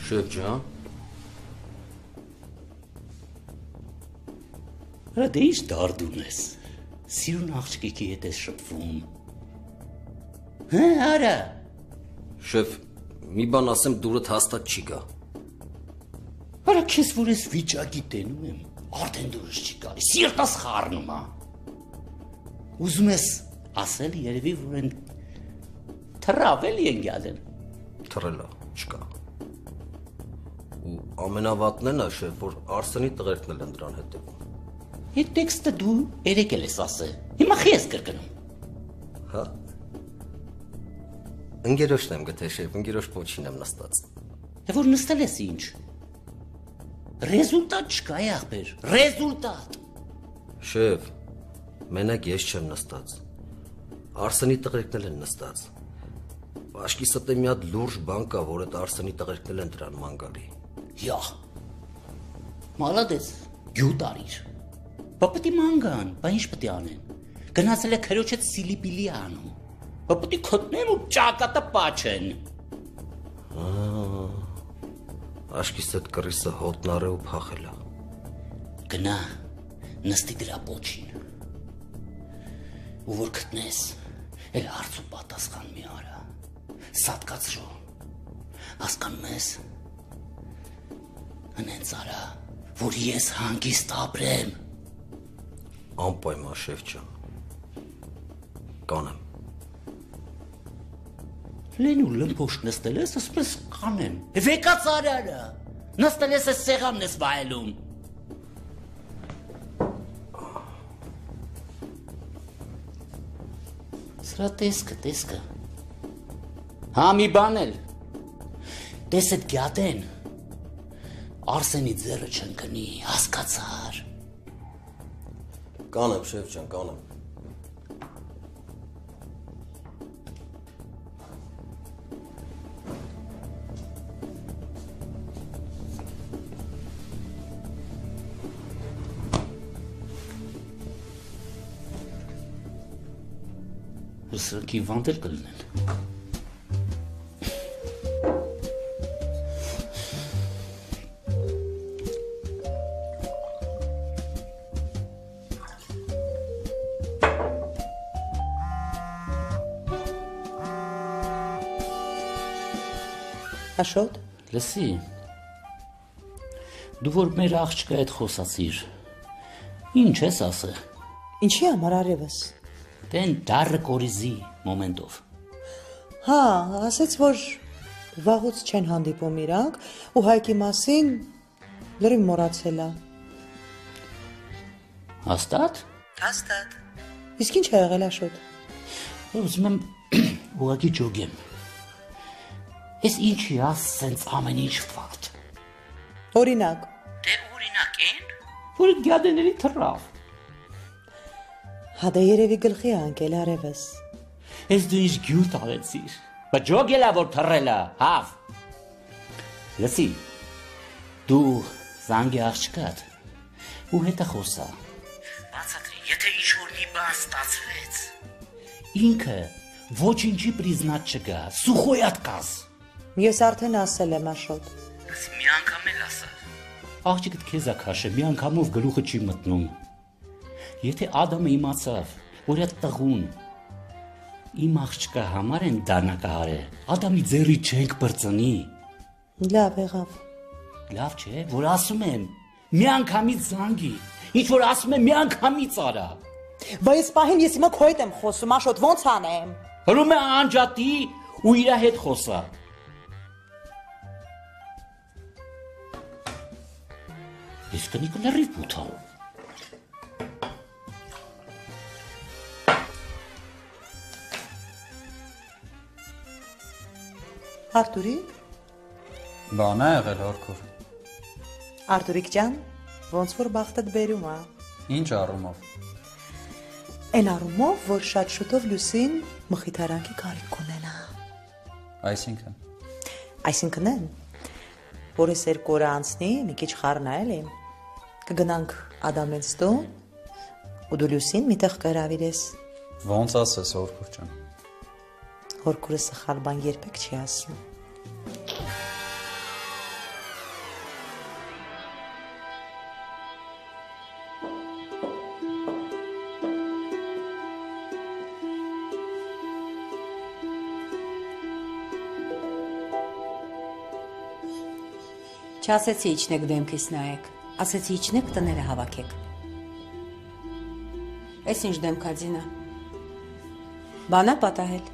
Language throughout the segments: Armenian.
Շեֆ ջան։ Դե ինչ դարդուն ես։ Սիրուն աղջիկի հետ ես շփվում։ Հա, արա։ Շեֆ, մի բան ասեմ, դուրդ հաստատ չի գա։ Արա քեզ որ ես վիճակի տենում եմ, արդեն դուրս չի գալիս, սիրտս խառնում է։ Ուզում ես ասել երևի որ են թռավել են գալեն։ Թռելա, չկա։ Ու ամենավատն է նա, շեֆ, որ Արսենի տղերքն էլ են դրան հետևում։ Այդ տեքստը դու երեկել ես ասել։ Հիմա խի ես կրկնում։ Հա։ Ընկերոջն եմ գտե, շեֆ, ընկերոջ փոչին եմ նստած։ Դե որ նստել ես ինչ։ Ռեզուլտատ չկա, ախպեր, ռեզուլտատ։ Շեֆ, մենակ ես չեմ նստած։ Արսենի տղերքն էլ են նստած։ Բաշկիս հետ մի հատ լուրջ բան կա, որ այդ Արսենի տղերքն էլ են դրան ման գալի։ Յա։ Մալադես, գյուտ արիր։ Բա պետք է ման գան, բա ինչ պետք է անեն։ Գնացել է քրոջ հետ սիլիպիլի անում։ Բա պետք է քտնեն ու ճակատը պաչեն։ Աշկիս այդ կռիսը հոտնար է ու փախել է։ Գնա, նստի դրա պոչին։ Ու որ գտնես, էլ հարց ու պատասխան մի արա։ Սատկացրու։ Հասկանում ես։ Հենց արա, որ ես հանգիստ ապրեմ։ Անպայման, շեֆ ջան։ Կանեմ։ Լեն ու լմփոշ նստել ես, ասպես կանեմ։ Վեկած արարը։ Նստել ես սեղանն ես վայելում։ Սրա տեսքը։ Հա մի բան էլ։ Տես այդ գյատեն։ Արսենի ձեռը չընկնի, հասկացար։ Կանեմ, շեֆ ջան, կանեմ։ Սրանք հիվանդ էլ կլինեն։ Աշոտ, լսի, դու որ մեր աղջկա հետ խոսացիր, ինչ ես ասել։ ինչի համար արևս։ Դեն դարը կորիզի մոմենտով։ Հա, ասեց, որ վաղուց չեն հանդիպում իրանք ու Հայկի մասին լրիվ մոռացել է։ Հաստատ։ Իսկ ինչ է եղել Աշոտ։ Ուզում եմ ուղղակի ջոգեմ։ Ես ինչի ասենց ամեն ինչ վատ։ Օրինակ։ Դե օրինակ են, որ գյադեների թռավ։ Հա դե երևի գլխի անկել արևս։ Ես դու ինչ գյուտ արեցիր։ Բա ջոգելա որ թռելա, հավ։ Լսի, դու զանգի աղջկատ ու հետը խոսա։ Բացատրի, եթե ինչ-որ մի բան ստացվեց։ Ինքը ոչինչի պրիզնատ չգա, սուխոյատ կազ։ Ես արդեն ասել եմ Աշոտ։ Լսի, մի անգամ էլ ասա։ Աղջիկդ քեզա քաշե, մի անգամով գլուխը չի մտնում։ Եթե Ադամը իմացավ, որ այդ տղուն իմ աղջկա համար են դանակահարել, Ադամի ձեռի չենք բրծնի։ Լավ եղավ։ Լավ չէ, որ ասում եմ, մի անգամից զանգի, ինչ որ ասում եմ, մի անգամից արա։ Բա ես պահին ես հիմա քո հետ եմ խոսում, Աշոտ, ոնց անեմ։ Հրում է անջատի ու իրա հետ խոսա։ Ես կնի կլրի պութա։ Արտուրի։ Բան է եղել հորքուր։ Արտուրիկ ջան, ոնց որ բախտդ բերում է։ Ինչ առումով։ Այն առումով, որ շատ շուտով Լուսին մխիթարանքի կարիք կունենա։ Այսինքն են, որ ես 2 օր անցնի, մի քիչ խառնա էլի։ Կգնանք Ադամենց տուն, ու դու Լուսին միտեղ կհրավիրես։ Ոնց ասես հորքուր ջան։ Հորքուրը սխալ բան երբեք չի ասում։ Չասեցի իջնեք դեմքից նայեք, ասեցի իջնեք տները հավաքեք։ Էս ինչ դեմքածինը։ Բանա պատահել։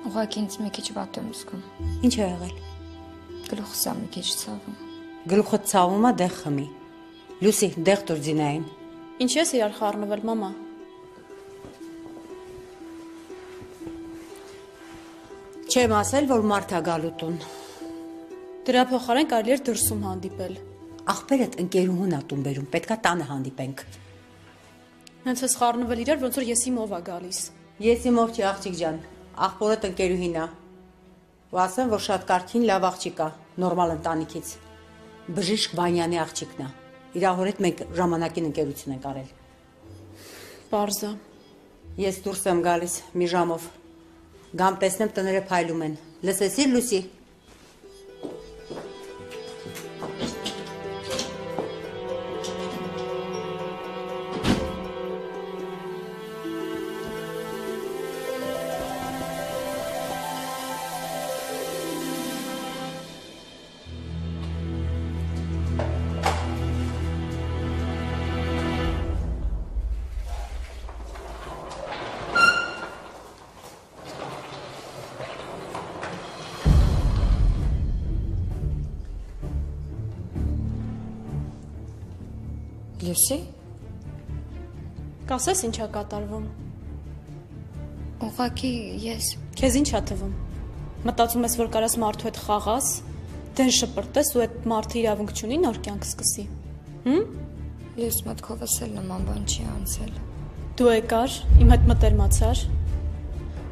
Ուղղակի ինձ մի քիչ վատ եմ զգում։ Ինչ է եղել։ Գլուխս է մի քիչ ցավում։ Գլուխդ ցավում է, դեղ խմի։ Լուսի, դեղ տուր ձինային։ Ինչ ես իրար խառնվել, մամա։ Չեմ ասել, որ մարդ է գալու տուն։ Դրա փոխարեն կարելի էր դրսում հանդիպել։ Աղբերդ ընկերուհուն ա տուն բերում, պետքա տանը հանդիպենք։ Հենց ես խառնվել իրար, ոնց որ ես իմ ով ա գալիս։ Ես իմ ով չի աղջիկ ջան, աղբորդ ընկերուհին ա։ Ու ասեմ, որ շատ կարքին լավ աղջիկ ա, նորմալ ընտանիքից։ Բժիշկ Վանյանի աղջիկն ա։ Իր հոր հետ մենք ժամանակին ընկերություն ենք արել։ Պարզա։ Ես դուրս եմ գալիս մի ժամով։ Գամ տեսնեմ տները փայլում են։ Լսեցի, Լուսի։ Լուսի, Կասես ինչա կատարվում։ ուղղակի ես Քեզ ինչ ա թվում։ Մտածում ես, որ կարաս մարդու հետ խաղաս, դեն շպրտես ու այդ մարդը իրավունք չունի նոր կյանք սկսի։ լույս մտքովս էլ նման բան չի անցել։ Դու եկար, իմ հետ մտերմացար,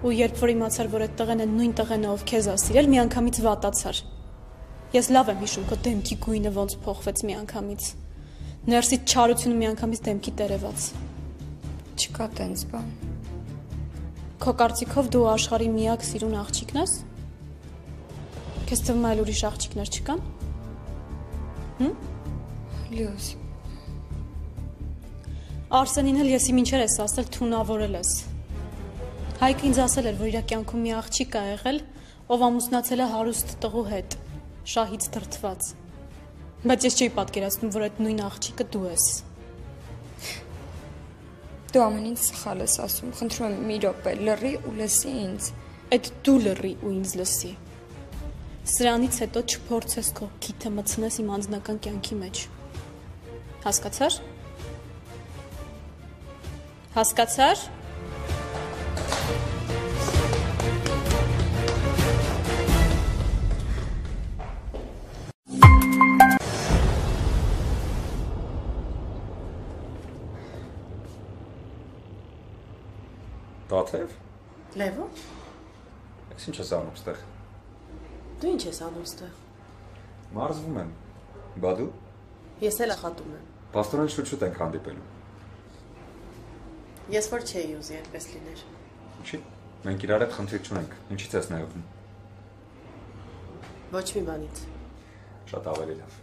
ու երբ որ իմացար, որ այդ տղեն է նույն տղեն ով քեզ ա սիրել, միանգամից վատացար։ Ես լավ եմ հիշում, քո դեմքի գույնը ոնց փոխվեց միանգամից։ Ներսից չարությունը միանգամից դեմքի տերևաց։ Չկա տենց բան։ Քո կարծիքով դու աշխարհի միակ սիրուն աղջիկն ես։ Քեզ թվում այլ ուրիշ աղջիկներ չկան։ Լյուս, Արսենին էլ ես իմ ինչեր ես ասել, թունավորել ես։ Հայկը ինձ ասել էր, որ իր կյանքում մի աղջիկ ա եղել, ով ամուսնացել է հարուստ տղու հետ, շահից դրդված։ Բայց ես չէի պատկերացնում, որ այդ նույն աղջիկը դու ես։ դու ամեն ինչ սխալ ես ասում, խնդրում եմ մի րոպե, լռի ու լսի ինձ։ Այդ դու լռի ու ինձ լսի։ Սրանից հետո չփորձես քո քիթը մտցնես իմ անձնական կյանքի մեջ։ Հասկացար։ Հասկացար։ Տաթև։ Լևո, Ես ինչ ես անում ստեղ։ դու ինչ ես անում ստեղ։ Մարզվում եմ։ Բա դու։ Ես էլ ախատում եմ։ Պաստորեն շուտ ենք հանդիպելու։ Ես որ չէի ուզի այդպես լիներ։ Ինչի։ Մենք իրար հետ խնդիր չունենք։ Ինչի՞ց ես նայում։ Ոչ մի բանից։ Շատ ավելի լավ։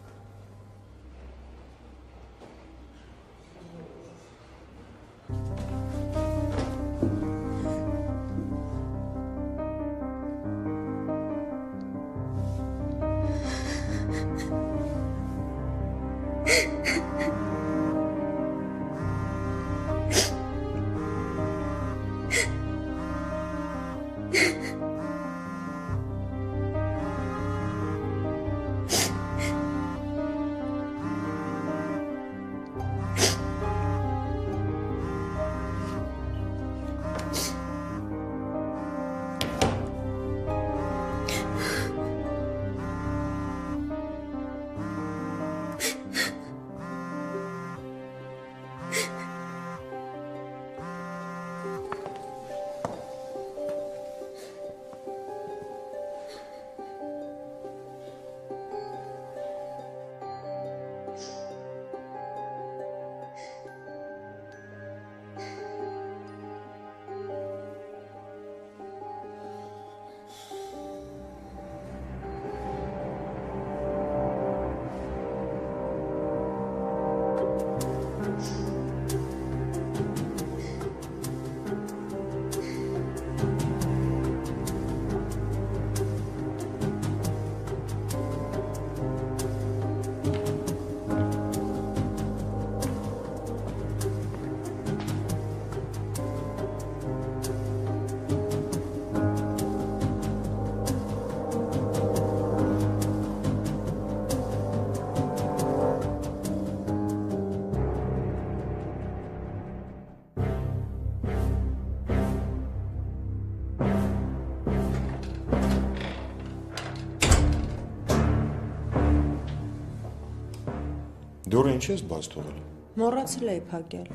Դուրը ինչ ես բաց թողել։ Մոռացել էի փակել։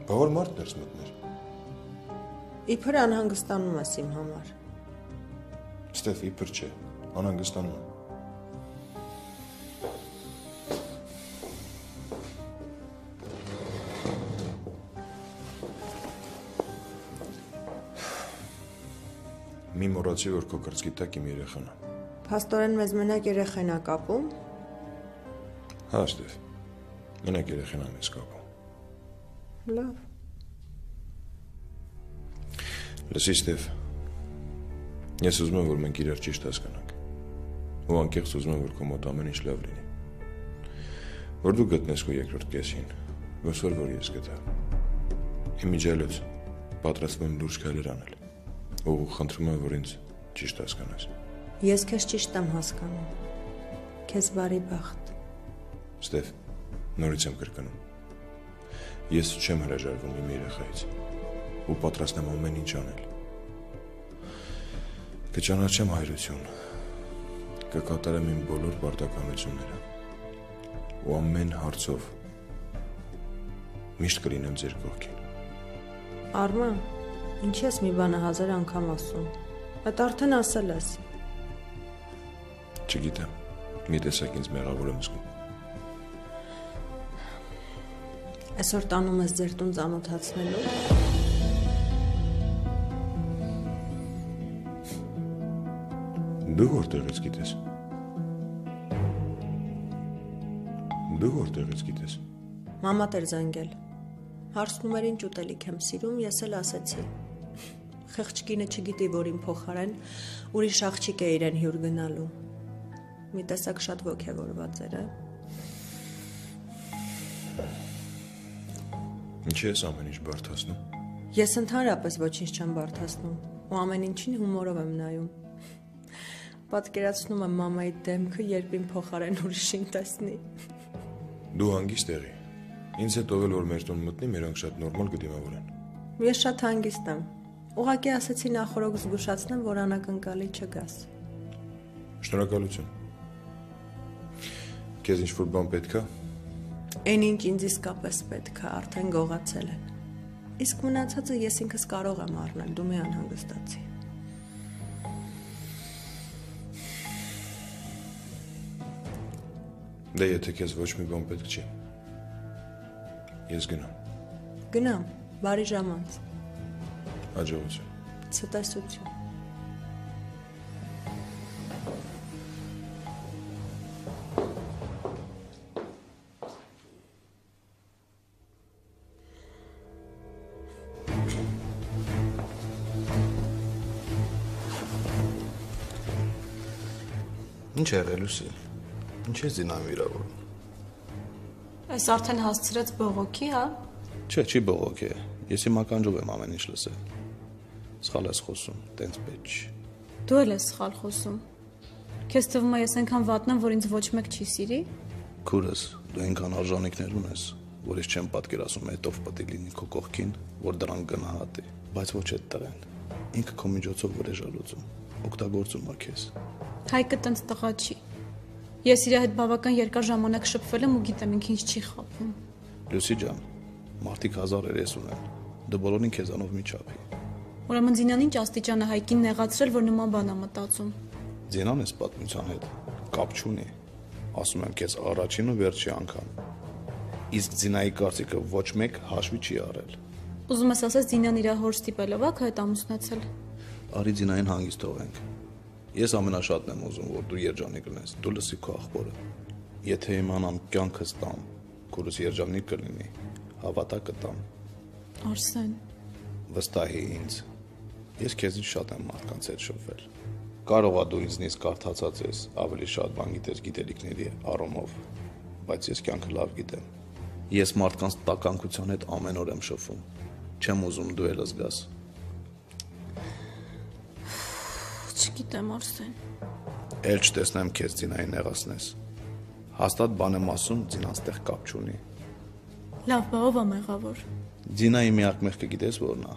Բա որ մարդ ներս մտներ։ Իբր անհանգստանում ես իմ համար։ Ստեֆ, իբր չէ, անհանգստանում եմ։ Մի մոռացի, որ քո կրծքի տակ իմ երեխան է։ Փաստորեն մեզ մենակ երեխան է կապում։ Հա, Ստեֆ, մենակ երեխան է մեզ կապում։ Լավ։ Լսի, Ստեֆ, ես ուզում եմ, որ մենք իրար ճիշտ հասկանանք։ Ու անկեղծ ուզում եմ, որ քո մոտ ամեն ինչ լավ լինի։ Որ դու գտնես քո երկրորդ կեսին, ոսոր որ ես գտա։ Իմիջիալոց պատրաստվում եմ լուրջ քայլեր անել։ Ու խնդրում եմ, որ ինձ ճիշտ հասկանաս։ Ես քեզ ճիշտ եմ հասկանում։ Քեզ բարի բախտ։ Ստեֆ, նորից եմ կրկնում։ Ես չեմ հրաժարվում իմ երեխայից ու պատրաստ եմ ամեն ինչ անել։ Կճանաչեմ հայրություն, կկատարեմ իմ բոլոր պարտականությունները ու ամեն հարցով միշտ կլինեմ ձեր կողքին։ Արման, ինչի ես մի բանը 1000 անգամ ասում։ Այդ արդեն ասել ես։ Չգիտեմ, մի տեսակ ինձ մեղավոր եմ զգում։ Այսօր տանում ես ձեր տուն ծանոթացնելու։ Դու որտեղից գիտես։ Դու որտեղից գիտես։ Մամատ էր զանգել։ Հարցնում էր ինչ ուտելիք եմ սիրում, ես էլ ասեցի։ Խեղճ կինը չգիտի, որ իմ փոխարեն ուրիշ աղջիկ է իրեն հյուր գնալու։ Մի տեսակ շատ ոգևորված էր, Ինչի ես ամեն ինչ բարդացնում։ Ես ընդհանրապես ոչինչ չեմ բարդացնում ու ամեն ինչին հումորով եմ նայում։ Պատկերացնում եմ մամայի դեմքը, երբ իմ փոխարեն ուրիշին տեսնի։ Դու հանգիստ եղի։ Ինձ է տովել, որ մեր տուն մտնի, մերոնք շատ նորմալ կդիմավորեն։ Ես շատ հանգիստ եմ։ Ուղղակի ասեցի նախորոք զգուշացնեմ, որ անակնկալի չգաս։ Շնորհակալություն։ Քեզ ինչ-որ բան պետք է։ Այն ինչ ինձ իսկապես պետք է, արդեն գողացել են։ Իսկ մնացածը ես ինքս կարող եմ առնել, դու մի անհանգստացի։ Դե եթե քեզ ոչ մի բան պետք չի։ Ես գնամ։ Գնամ, բարի ժամանց։ Հաջողություն։ Ցտեսություն։ Ինչ եղել Լուսի։ Ինչ է զինամ իրավորում։ Այս արդեն հասցրեց բողոքի, հա։ Չէ, չի բողոքի։ Ես իմ ականջով եմ ամեն ինչ լսել։ Սխալ ես խոսում, տենց պետք չի։ Դու էլ ես սխալ խոսում։ Քեզ թվում է ես այնքան վատն եմ, որ ինձ ոչ մեկ չի սիրի։ Քուրս, դու այնքան արժանինքներ ունես, որ ես չեմ պատկերացնում հետով պետք է լինի քո կողքին, որ դրանք գնահատի, բայց ոչ այդ տղեն։ Ինքը քո միջոցով վրա ժալուծում, օգտագործում է քեզ։ Հայկը տենց տղա չի։ Ես իր հետ բավական երկար ժամանակ շփվել եմ ու գիտեմ ինքը ինչ չի խաբում։ Լուսի ջան, մարդիկ 1030 ունեն։ Դու բոլորին քեզանով մի չափի։ Ուրեմն Զինան ինչ աստիճան է Հայկին նեղացրել, որ նման բան է մտածում։ Զինան էս պատմության հետ կապ չունի։ Ասում եմ քեզ առաջին ու վերջի անգամ։ Իսկ Զինայի կարծիքը ոչ մեկ հաշվի չի արել։ Ուզում ես ասես Զինան իր հոր ստիպելով է քո հետ ամուսնացել։ Արի Զինային հանգիստ թողենք։ Ես ամենաշատն եմ ուզում, որ դու երջանիկ լինես, դու լսի քո աղբորը։ Եթե իմանամ կյանքս տամ, քուրս երջանիկ կլինի, հավատա կտամ։ Արսեն, վստահի ինձ։ Ես քեզից շատ եմ մարդկանց հետ շփվել։ Կարող է դու ինձնից կարդացած ես, ավելի շատ բան գիտես գիտելիքների առումով, բայց ես կյանքը լավ գիտեմ։ Ես մարդկանց տականքության հետ ամեն օր եմ շփվում։ Չեմ ուզում դու էլ զգաս։ Չգիտեմ, Արսեն։ Էլ չտեսնեմ քեզ Զինային նեղացնես։ Հաստատ բան եմ ասում, Զինան ստեղ կապ չունի։ Լավ, բա ով է մեղավոր։ Զինայի միակ մեղքը գիտես որն է,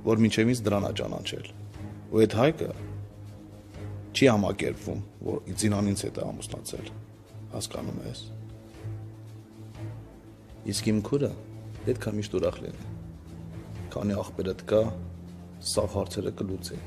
որ մինչև ինձ դրան է ճանաչել։ Ու այդ Հայկը չի համակերպվում, որ Զինան ինձ հետ է ամուսնացել։ Հասկանում ես։ Իսկ իմ քուրը պետք է միշտ ուրախ լինի։ Քանի աղբերդ կա, սաղ հարցերը կլուծի։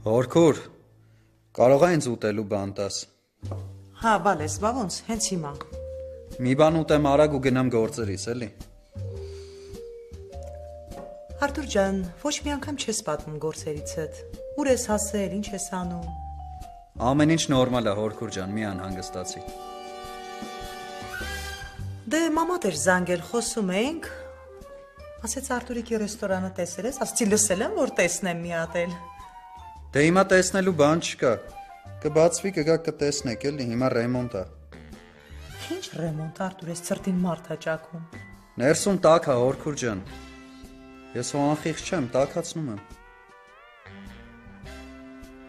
Հորքուր, կարող է ինձ ուտելու բան տաս։ Հա, բալես, բա ոնց, հենց հիմա։ Մի բան ուտեմ արագ ու գնամ գործերիս, էլի։ Արտուր ջան, ոչ մի անգամ չես պատմում գործերիցդ։ Ուր ես հասել, ինչ ես անում։ Ամեն ինչ նորմալ է, հորքուր ջան, մի անհանգստացի։ Դե մամատ էր զանգել, խոսում էինք։ Ասեց Արտուրիկի ռեստորանը տեսել ես, ասեցի լսել եմ, որ տեսնեմ մի հատ էլ։ Դե հիմա տեսնելու բան չկա։ Կբացվի, կգա կտեսնեք, էլի, հիմա ռեմոնտ է։ Ինչ ռեմոնտ, Արտուր, ես ցրտին մարդ հաճակում։ Ներսում տաք է, հորքուր ջան։ Ես հո անխիղճ չեմ, տաքացնում եմ։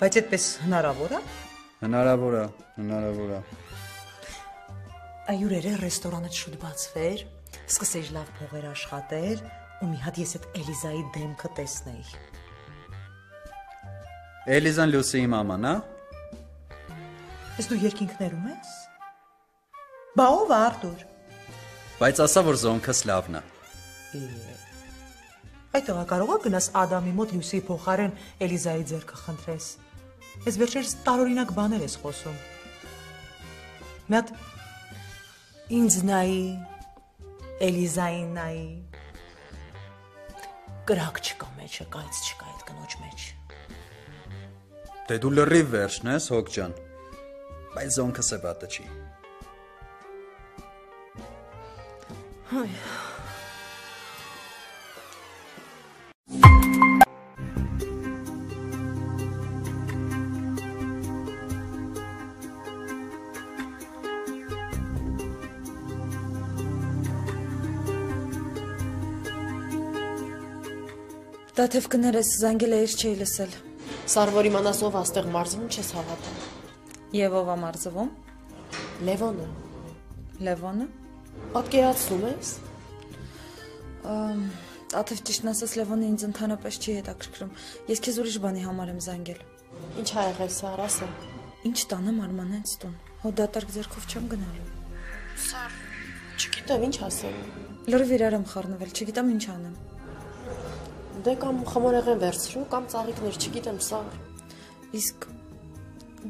Բայց այդպես հնարավոր է։ Հնարավոր է, հնարավոր է։ Այուրերը ռեստորանը շուտ բացվեր, սկսեի լավ փողեր աշխատել, ու մի հատ ես այդ Էլիզայի դեմքը տեսնեի։ Էլիզան Լուսիի մաման, հա։ Ես դու երկինքներում ես։ Բա ով է Արտուր։ Բայց ասա, որ զոնքս լավն է։ Այդ տղա կարող է գնաս Ադամի մոտ Լուսիի փոխարեն Էլիզայի ձեռքը խնդրես։ Ես վերջերս տարօրինակ բաներ ես խոսում։ Մի հատ ինձ նայի, Էլիզային նայի։ Կրակ չկա մեջը, կայծ չկա այդ կնոջ մեջ։ Դե դու լրիվ վերջն ես, հոգ ջան, բայց զոնքս է բատը չի։ Հայ։ Դաթև կներես, զանգել է ես չէի լսել։ Սարվոր իմանաս ով աստեղ մարզվում չես հավատում։ Եվ ով է մարզվում։ Լևոնը։ Լևոնը։ Պատկերացնում ես։ Դաթև ճիշտն ասած Լևոնը ինձ ընդհանրապես չի հետաքրքրում։ Ես քեզ ուրիշ բանի համար եմ զանգել։ Ինչ ա եղել Սար, ասա։ Ինչ տանեմ Արմանենց տուն։ Հո դատարկ ձեռքով չեմ գնալու։ Սար, չգիտեմ ինչ ասեմ։ Լրիվ իրար եմ խառնվել, չգիտեմ ինչ անեմ։ Դե կամ խմորեղեն վերցրու, կամ ծաղիկներ, չգիտեմ, Սար։ Իսկ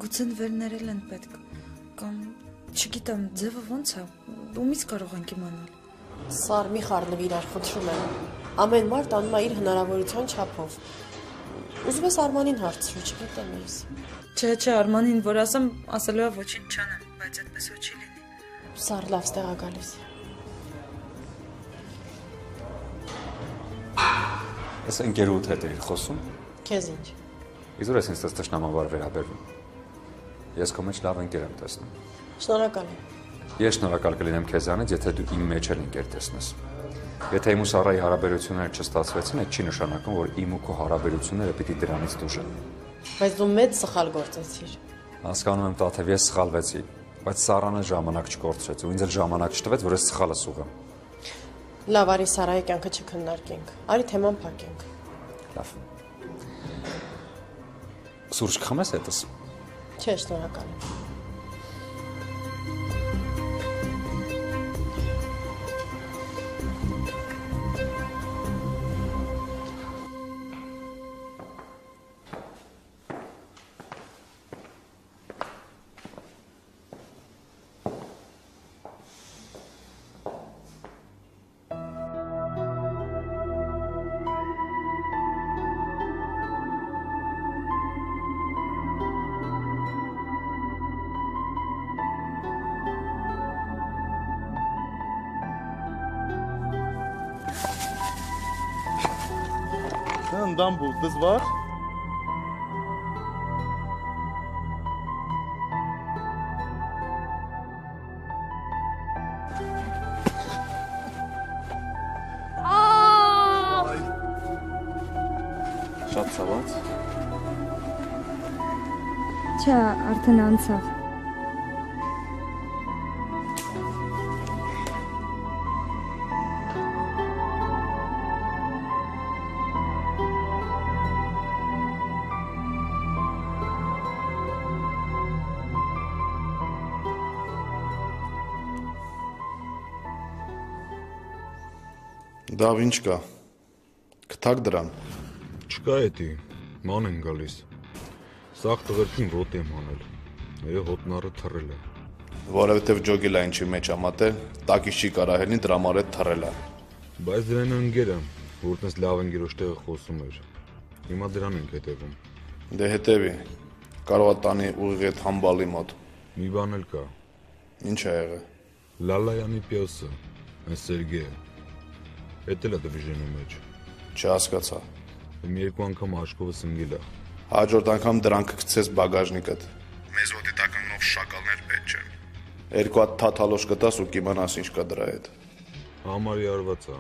գուցե վերներել են պետք, կամ չգիտեմ, ձևը ոնց է, ումից կարող ենք իմանալ։ Սար, մի խառնվի իրար, խնդրում եմ։ Ամեն մարդ անում է իր հնարավորության չափով։ Ուզում ես Արմանին հարցրու, չգիտեմ ես։ Չէ, Արմանին, որ ասեմ, ասելու է ոչինչ չանեմ, բայց այդպես ոչ չի լինի։ Սար, լավ ստեղ է գալիս։ Ես ընկերուդ հետ էի խոսում։ Քեզ ինչ։ Իզուր ես ինձ տշնամաբար վերաբերվում։ Ես քո մեջ լավ ընկեր եմ տեսնում։ Շնորհակալ եմ։ Ես շնորհակալ կլինեմ քեզանից, եթե դու իմ մեջ էլ ընկեր տեսնես։ Եթե իմ ու Սարայի հարաբերությունները չստացվեցին, այդ չի նշանակում, որ իմ ու քո հարաբերությունները պիտի դրանից դժան։ Բայց դու մեծ սխալ գործեցիր։ Հասկանում եմ, Տաթև, ես սխալվեցի, բայց Սարանը ժամանակ չկորցրեց ու ինձ էլ ժամանակ չտվեց, որ ես սխալը սուղեմ։ Լավ, արի Սարայի կյանքը չքննարկենք։ Արի թեման փակենք։ Լավ։ Սուրճ կխմես հետս։ Չէ, շնորհակալ եմ։ Ընդամբու, դզվար։ Շատ ցաված։ Չէ, արդեն անցավ։ Դավ ինչ կա։ Կթակ դրան։ Չկա էդի, ման են գալիս։ Սաղ տղերքին ոտի եմ անել, հոտնարը թռել է։ Որովհետև ջոգելա ինչի մեջ ամատել, տակից չի կարահելին դրամար հետ թռել է։ Բայց դրան ընկերը, որտես լավ ընկերոջ տեղը խոսում էր։ Հիմա դրան ենք հետևում։ Դե հետևի, կարող է տանի ուղիղ այդ համբալի մոտ։ Մի բան էլ կա։ Ինչ է եղել։ Լալայանի պյոսը, այն Սերգեյը, էդ էլ է դվիժենու մեջ։ Չհասկացա։ Իմ երկու անգամ աչքովս ընկել է։ Հաջորդ անգամ դրանք կգցես բագաժնիկդ։ Մեզ ոտի տականով շակալներ պետք չեն։ Երկու հատ թաթալոշ կտաս ու կիմանաս ինչ կա դրա հետ։ Համարի արված է։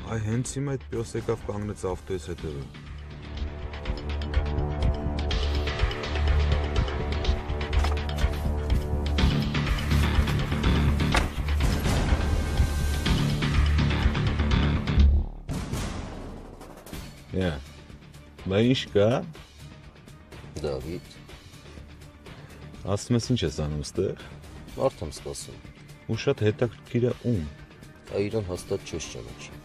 Այ հենց հիմա այդ պյոս եկավ կանգնեց ավտոյիս հետևը։ Բա ինչ կա։ Դավիթ, ասում ես ինչ ես անում ստեղ։ Մարդ եմ սպասում։ Ու շատ հետաքրքիր է ում։ Իրան հաստատ չես ճանաչի։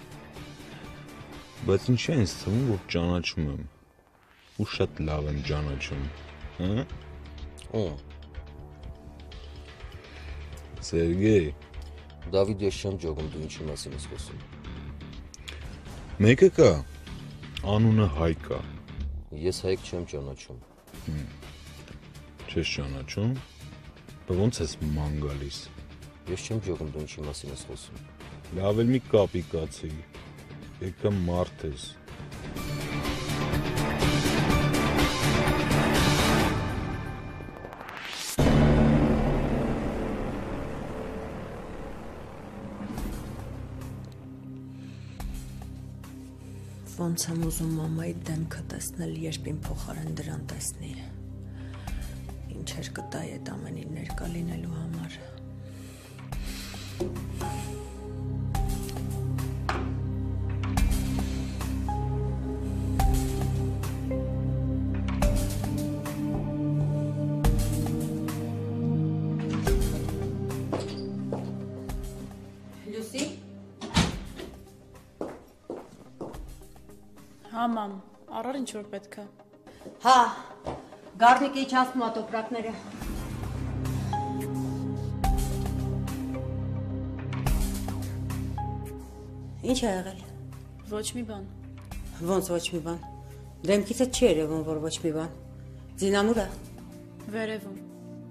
Բայց ինչ է ինձ թվում, որ ճանաչում եմ։ Ու շատ լավ եմ ճանաչում, հա։ Ում։ Սերգեյ։ Դավիթ, ես չեմ ջոգում, դու ինչի մասին ես խոսում։ Մեկը կա, անունը Հայկ է։ Ես Հայկ չեմ ճանաչում։ Չես ճանաչում։ Բա ոնց ես ման գալիս։ Ես չեմ ջոգում, դու ինչի մասին ես խոսում։ Լավ էլ մի կապի կացի։ Եկա մարդ ես։ Ոնց եմ ուզում մամայի դեմքը տեսնել, երբ իմ փոխարեն դրան տեսնի։ Ինչեր կտայի այդ ամենին ներկա լինելու համար։ Լուսի։ Հա, մամ, առար ինչ որ պետք է։ Հա, գարնիկի չասում ատոպրակները։ Ինչ է եղել։ Ոչ մի բան։ Ոնց ոչ մի բան։ Դեմքիցը չի երևում, որ ոչ մի բան։ Ձինամուրը։ Վերևում։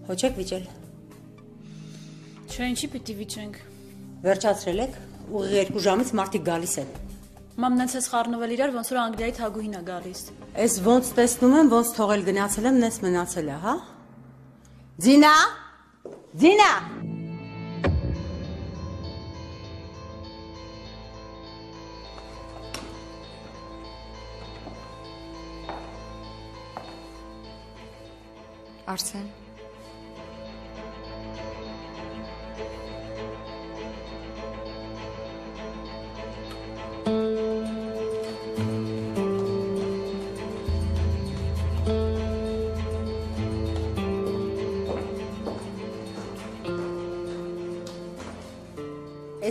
Հո չեք վիճել։ Չէ, ինչի պիտի վիճենք։ Վերջացրել եք, ուղիղ 2 ժամից մարդիկ գալիս են։ Մամ, նենց ես խառնվել իրար, ոնց որ Անգլիայի թագուհին է գալիս։ Էս ոնց տեսնում եմ, ոնց թողել գնացել եմ, նես մնացել է, հա։ Ձինա։ Ձինա։ Արսեն։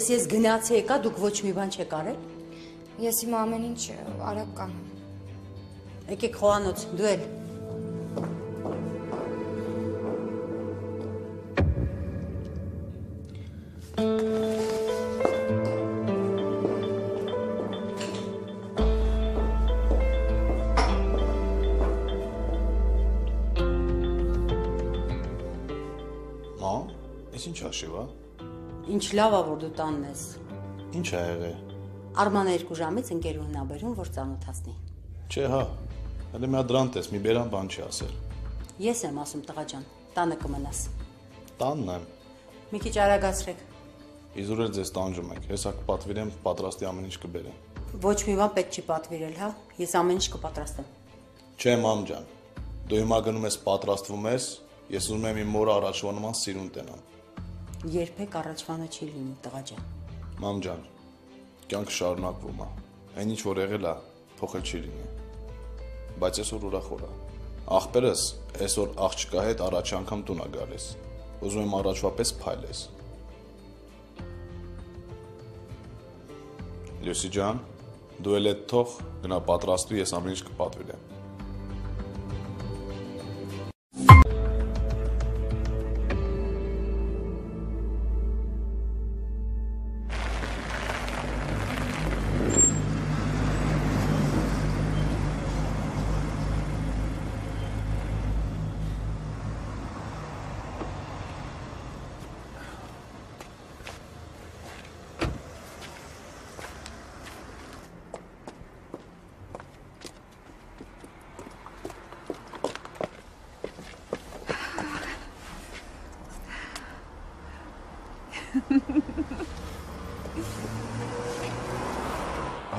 Ես գնացի եկա, դուք ոչ մի բան չեք արել։ Ես իմ ամեն ինչ արագ կանեմ։ Եկեք խոհանոց, դու էլ։ Էս ինչ հաշիվ է։ Ինչ լավ է, որ դու տանն ես։ Ինչ ա եղել։ Արմանը 2 ժամից ընկերուհին ա բերում, որ ծանոթացնի։ Չէ, հա։ Հələ մի հատ դրան տես, մի բերան բան չի ասել։ Ես եմ ասում, տղա ջան, տանը կմնաս։ Տանն եմ։ Մի քիչ արագացրեք։ Իզուր էլ ձեզ տանջում եք։ Հեսա կպատվիրեմ, պատրաստի ամեն ինչ կբերեմ։ Ոչ մի բան պետք չի պատվիրել, հա։ Ես ամեն ինչ կպատրաստեմ։ Չէ, մամ ջան։ Դու հիմա գնում ես պատրաստվում ես, ես ուզում եմ իմ մորը առաջվա նման սիրուն տենամ։ Երբեք առաջվանը չի լինի, տղա ջան։ Մամ ջան, կյանքը շարունակվում է։ Այն ինչ որ եղել է, փոխել չի լինի։ Բայց այսօր ուրախոր է։ Աղբերս այսօր աղջկա հետ առաջ անգամ տուն է գալիս։ Ուզում եմ առաջվա պես փայլես։ Լյուսի ջան, դու էլ այդ թող գնա պատրաստու, ես ամեն ինչ կպատվիրեմ։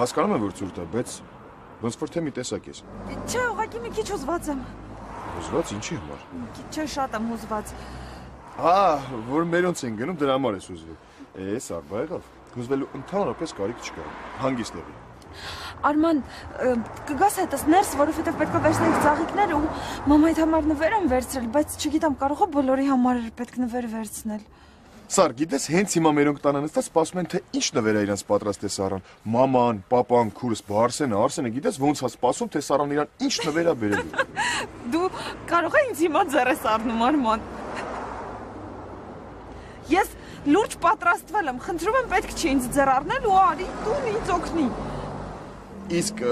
Հասկանում եմ, որ ցուրտ է, բայց ոնց որ թե մի տեսակ ես։ Չէ, ուղղակի մի քիչ հուզված եմ։ Հուզված ինչի համար։ Չէ, շատ եմ հուզված։ Որ մերոնց են գնում, դրա համար ես հուզվել։ Էս աղբա եղավ։ Հուզվելու ընդհանրապես կարիք չկա։ Հանգիստ եղի։ Արման, կգաս հետս ներս, որովհետև պետք է վերցնենք ծաղիկները ու մամայիդ համար նվեր եմ վերցրել, բայց չգիտեմ, կարող է բոլորի համար պետք նվեր վերցնել։ Սար, գիտես, հենց հիմա մերոնք տանը նստած սպասում են, թե ինչ նվեր է իրանց պատրաստ է Սարան։ Մաման, պապան, քուրս, Արսենը, գիտես, ոնց է սպասում, թե Սարան իրան ինչ նվեր է բերելու։ Դու կարող ես ինձ հիմա ձեռես առնում, Արման։ Ես լուրջ պատրաստվել եմ, խնդրում եմ, պետք չի ինձ ձեռ առնել ու արի տուն ինձ օգնի։ Իսկ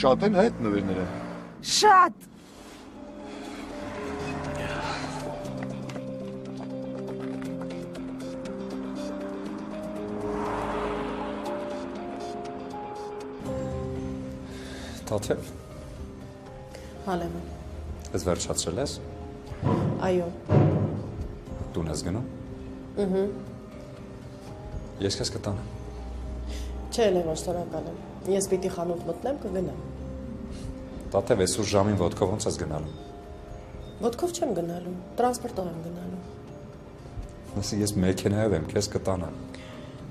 շատ են այդ նվերները։ Շատ։ Տաթև։ Հալեմ։ Ես վերջացրել ես։ Այո։ Տուն ես գնում։ Ես քեզ կտանեմ։ Չէ, Լևոն, շնորհակալ եմ։ Ես պիտի խանութ մտնեմ, կգնամ։ Տաթև, այսօր ժամին ոտքով ոնց ես գնալու։ Ոտքով չեմ գնալու, տրանսպորտով եմ գնալու։ Ասի ես մեքենայով եմ, քեզ կտանեմ։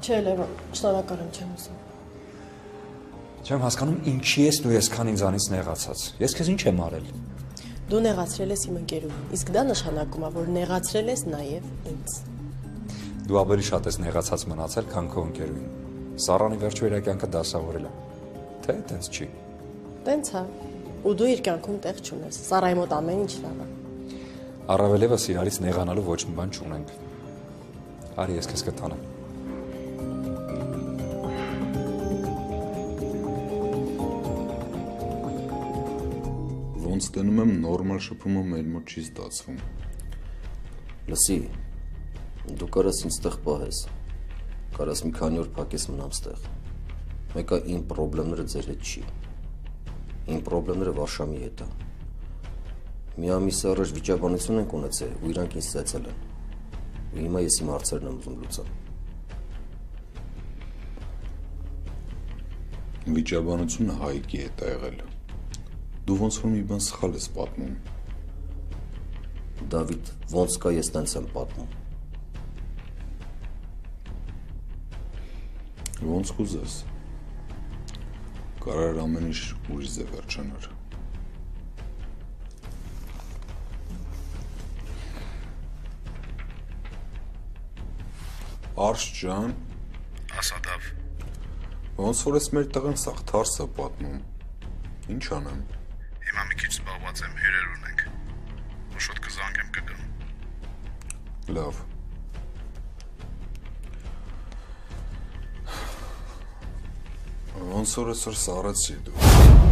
Չէ, Լևոն, շնորհակալ եմ, չեմ ուզում։ Չեմ հասկանում ինչի ես դու այսքան ինձանից նեղացած։ Ես քեզ ինչ եմ արել։ Դու նեղացրել ես իմ ընկերուհին, իսկ դա նշանակում է, որ նեղացրել ես նաև ինձ։ Դու ավելի շատ ես նեղացած մնացել, քան քո ընկերուհին։ Սարանի վերջո իր կյանքը դասավորել է։ Թե տենց չի։ Տենց է։ Ու դու իր կյանքում տեղ չունես։ Սարայի մոտ ամեն ինչ լավ է։ Առավել եւս իրարից նեղանալու ոչ մի բան չունենք։ Արի ես քեզ կտանեմ։ Ոնց տնում եմ նորմալ շփումը մեր մոտ չի ստացվում։ Լսի, դու կարաս ինձ տեղ պահես, կարաս մի քանի օր փակես մնամ ստեղ, մեկը իմ պրոբլեմները ձեր հետ չի, իմ պրոբլեմները Վարշամի հետ է, մի ամիս առաջ վիճաբանություն ենք ունեցել ու իրանք ինձ ծեծել են, ու հիմա ես իմ հարցերն եմ ուզում լուծել։ Վիճաբանությունը Հայկի հետ է եղել։ Դու ոնց որ մի բան սխալ ես պատմում։ Դավիթ, ոնց կա ես տենց եմ պատմում։ Ոնց կուզես։ Կարար ամեն ինչ ուրիշ է վերջանար։ Արշ ջան, ասադավ։ Ոնց որ ես մեր տղան սաղ թարս է պատմում։ Ինչ անեմ։ Հիմա մի քիչ զբաղված եմ, հյուրեր ունենք։ Ու շուտ կզանգեմ կգամ։ Լավ։ Ոնց որ այսօր սառեցի դու։